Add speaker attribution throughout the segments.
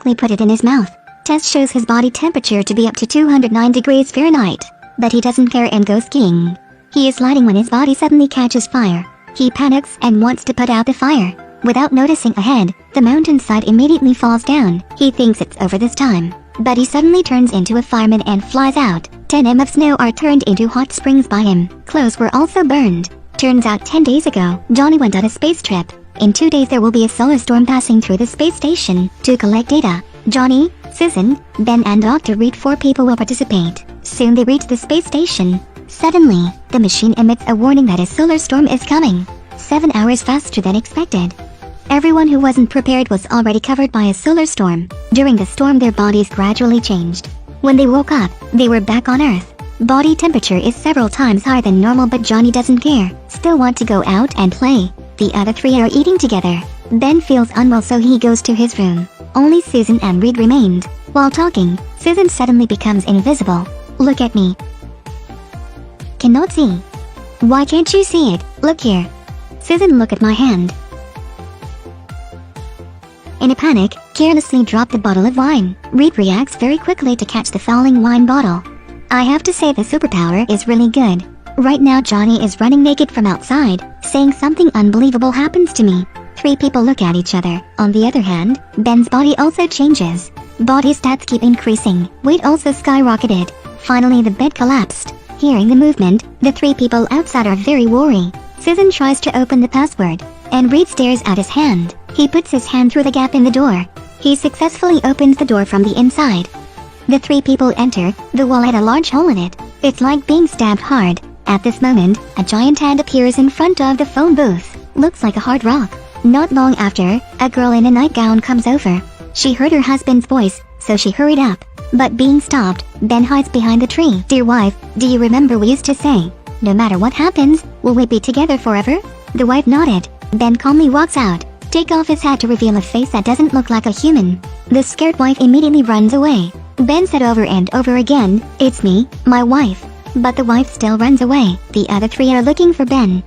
Speaker 1: quickly put it in his mouth. Test shows his body temperature to be up to 209 degrees Fahrenheit. But he doesn't care and goes skiing. He is sliding when his body suddenly catches fire. He panics and wants to put out the fire. Without noticing ahead, the mountainside immediately falls down. He thinks it's over this time. But he suddenly turns into a fireman and flies out. 10 m of snow are turned into hot springs by him. Clothes were also burned. Turns out 10 days ago, Johnny went on a space trip. In 2 days there will be a solar storm passing through the space station. To collect data, Johnny, Susan, Ben and Dr. Reed, 4 people will participate. Soon they reach the space station. Suddenly, the machine emits a warning that a solar storm is coming. 7 hours faster than expected. Everyone who wasn't prepared was already covered by a solar storm. During the storm their bodies gradually changed. When they woke up, they were back on Earth. Body temperature is several times higher than normal, but Johnny doesn't care. Still want to go out and play. The other 3 are eating together. Ben feels unwell so he goes to his room. Only Susan and Reed remained. While talking, Susan suddenly becomes invisible. Look at me. Cannot see. Why can't you see it? Look here. Susan, look at my hand. In a panic, carelessly drop the bottle of wine. Reed reacts very quickly to catch the falling wine bottle. I have to say the superpower is really good. Right now Johnny is running naked from outside, saying something unbelievable happens to me. 3 people look at each other. On the other hand, Ben's body also changes. Body stats keep increasing. Weight also skyrocketed. Finally the bed collapsed. Hearing the movement, the 3 people outside are very worried. Susan tries to open the password, and Reed stares at his hand. He puts his hand through the gap in the door. He successfully opens the door from the inside. The 3 people enter. The wall had a large hole in it. It's like being stabbed hard. At this moment, a giant hand appears in front of the phone booth. Looks like a hard rock. Not long after, a girl in a nightgown comes over. She heard her husband's voice, so she hurried up. But being stopped, Ben hides behind the tree. Dear wife, do you remember we used to say, no matter what happens, will we be together forever? The wife nodded. Ben calmly walks out. Take off his hat to reveal a face that doesn't look like a human. The scared wife immediately runs away. Ben said over and over again, it's me, my wife. But the wife still runs away. The other 3 are looking for Ben.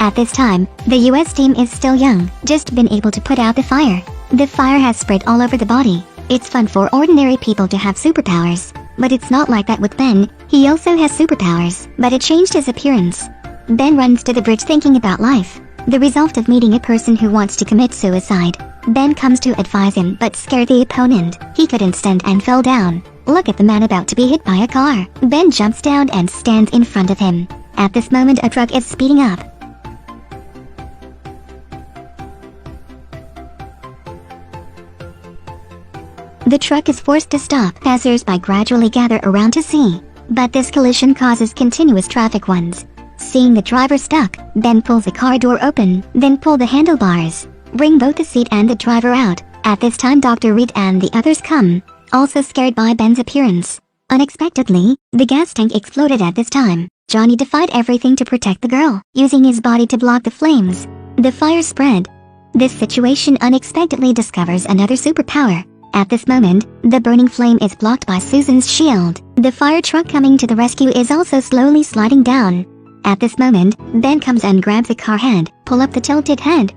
Speaker 1: At this time, the US team is still young, just been able to put out the fire. The fire has spread all over the body. It's fun for ordinary people to have superpowers. But it's not like that with Ben. He also has superpowers, but it changed his appearance. Ben runs to the bridge thinking about life. The result of meeting a person who wants to commit suicide. Ben comes to advise him but scared the opponent. He couldn't stand and fell down. Look at the man about to be hit by a car. Ben jumps down and stands in front of him. At this moment a truck is speeding up. The truck is forced to stop. Passers-by gradually gather around to see. But this collision causes continuous traffic ones. Seeing the driver stuck, Ben pulls the car door open, then pull the handlebars. Bring both the seat and the driver out. At this time Dr. Reed and the others come, also scared by Ben's appearance. Unexpectedly, the gas tank exploded at this time. Johnny defied everything to protect the girl, using his body to block the flames. The fire spread. This situation unexpectedly discovers another superpower. At this moment, the burning flame is blocked by Susan's shield. The fire truck coming to the rescue is also slowly sliding down. At this moment, Ben comes and grabs the car head, pull up the tilted head.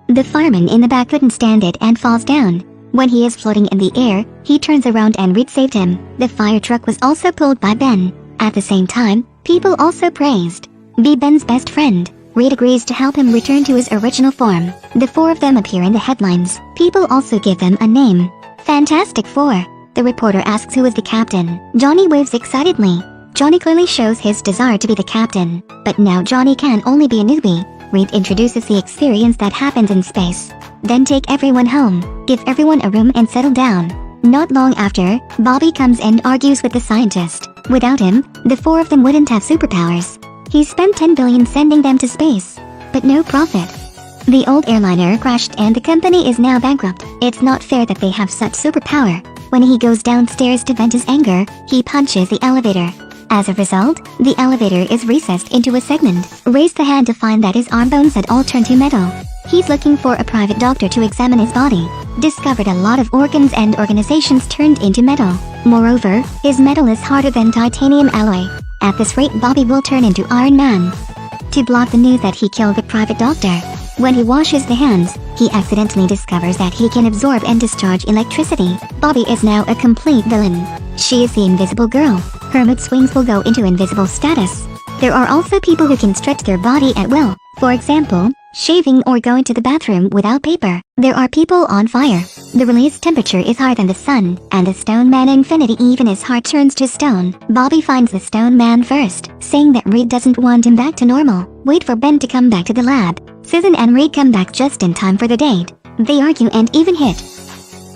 Speaker 1: The fireman in the back couldn't stand it and falls down. When he is floating in the air, he turns around and Reed saved him. The fire truck was also pulled by Ben. At the same time, people also praised. Be Ben's best friend. Reed agrees to help him return to his original form. The 4 of them appear in the headlines. People also give them a name. Fantastic Four. The reporter asks who is the captain. Johnny waves excitedly. Johnny clearly shows his desire to be the captain. But now Johnny can only be a newbie. Reed introduces the experience that happens in space. Then take everyone home, give everyone a room and settle down. Not long after, Bobby comes and argues with the scientist. Without him, the 4 of them wouldn't have superpowers. He spent 10 billion sending them to space, but no profit. The old airliner crashed and the company is now bankrupt. It's not fair that they have such superpower. When he goes downstairs to vent his anger, he punches the elevator. As a result, the elevator is recessed into a segment. Raised the hand to find that his arm bones had all turned to metal. He's looking for a private doctor to examine his body. Discovered a lot of organs and organizations turned into metal. Moreover, his metal is harder than titanium alloy. At this rate Bobby will turn into Iron Man. To block the news that he killed the private doctor, When he washes the hands, he accidentally discovers that he can absorb and discharge electricity. Bobby is now a complete villain. She is the invisible girl. Her mood swings will go into invisible status. There are also people who can stretch their body at will. For example, shaving or going to the bathroom without paper. There are people on fire. The release temperature is higher than the sun, and the stone man infinity even his heart turns to stone. Bobby finds the stone man first, saying that Reed doesn't want him back to normal. Wait for Ben to come back to the lab. Susan and Reed come back just in time for the date. They argue and even hit.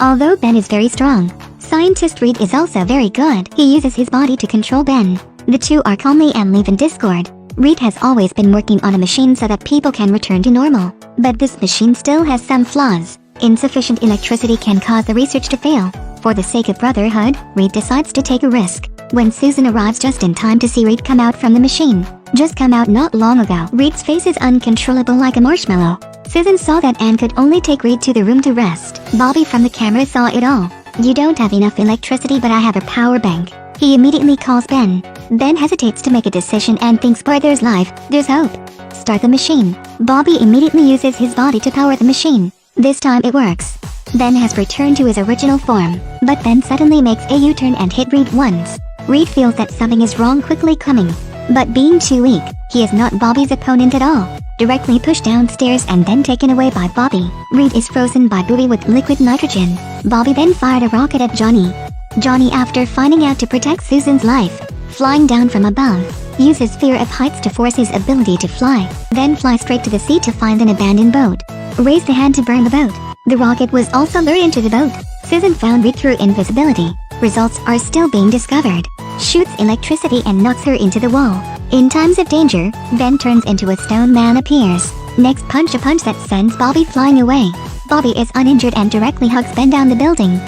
Speaker 1: Although Ben is very strong, scientist Reed is also very good. He uses his body to control Ben. The two are calmly and live in discord. Reed has always been working on a machine so that people can return to normal. But this machine still has some flaws. Insufficient electricity can cause the research to fail. For the sake of brotherhood, Reed decides to take a risk. When Susan arrives just in time to see Reed come out from the machine. Just come out not long ago. Reed's face is uncontrollable like a marshmallow. Susan saw that and could only take Reed to the room to rest. Bobby from the camera saw it all. You don't have enough electricity, but I have a power bank. He immediately calls Ben. Ben hesitates to make a decision and thinks where there's life, there's hope. Start the machine. Bobby immediately uses his body to power the machine. This time it works. Ben has returned to his original form, but Ben suddenly makes a U-turn and hit Reed once. Reed feels that something is wrong quickly coming. But being too weak, he is not Bobby's opponent at all. Directly pushed downstairs and then taken away by Bobby. Reed is frozen by buoy with liquid nitrogen. Bobby then fired a rocket at Johnny. Johnny, after finding out to protect Susan's life, flying down from above, uses fear of heights to force his ability to fly, then fly straight to the sea to find an abandoned boat. Raised a hand to burn the boat. The rocket was also lured into the boat. Susan found Reed through invisibility. Results are still being discovered. Shoots electricity and knocks her into the wall. In times of danger, Ben turns into a stone man appears. Next punch, a punch that sends Bobby flying away. Bobby is uninjured and directly hugs Ben down the building.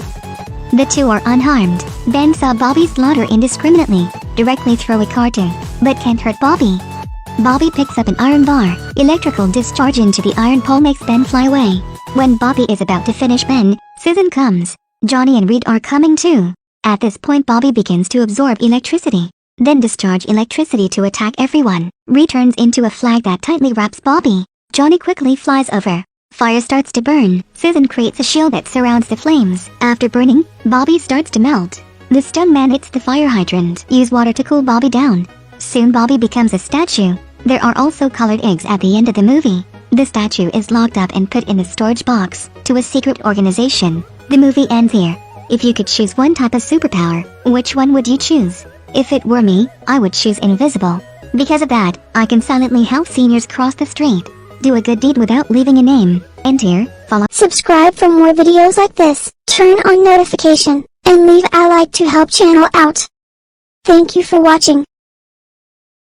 Speaker 1: The two are unharmed. Ben saw Bobby slaughter indiscriminately, directly throw a car too, but can't hurt Bobby. Bobby picks up an iron bar. Electrical discharge into the iron pole makes Ben fly away. When Bobby is about to finish Ben, Susan comes. Johnny and Reed are coming too. At this point, Bobby begins to absorb electricity, then discharge electricity to attack everyone. Reed turns into a flag that tightly wraps Bobby. Johnny quickly flies over. Fire starts to burn. Susan creates a shield that surrounds the flames. After burning, Bobby starts to melt. The stone man hits the fire hydrant. Use water to cool Bobby down. Soon Bobby becomes a statue. There are also colored eggs at the end of the movie. The statue is locked up and put in a storage box to a secret organization. The movie ends here. If you could choose one type of superpower, which one would you choose? If it were me, I would choose invisible. Because of that, I can silently help seniors cross the street. Do a good deed without leaving a name. And here, follow.
Speaker 2: Subscribe for more videos like this. Turn on notification and leave a like to help channel out. Thank you for watching.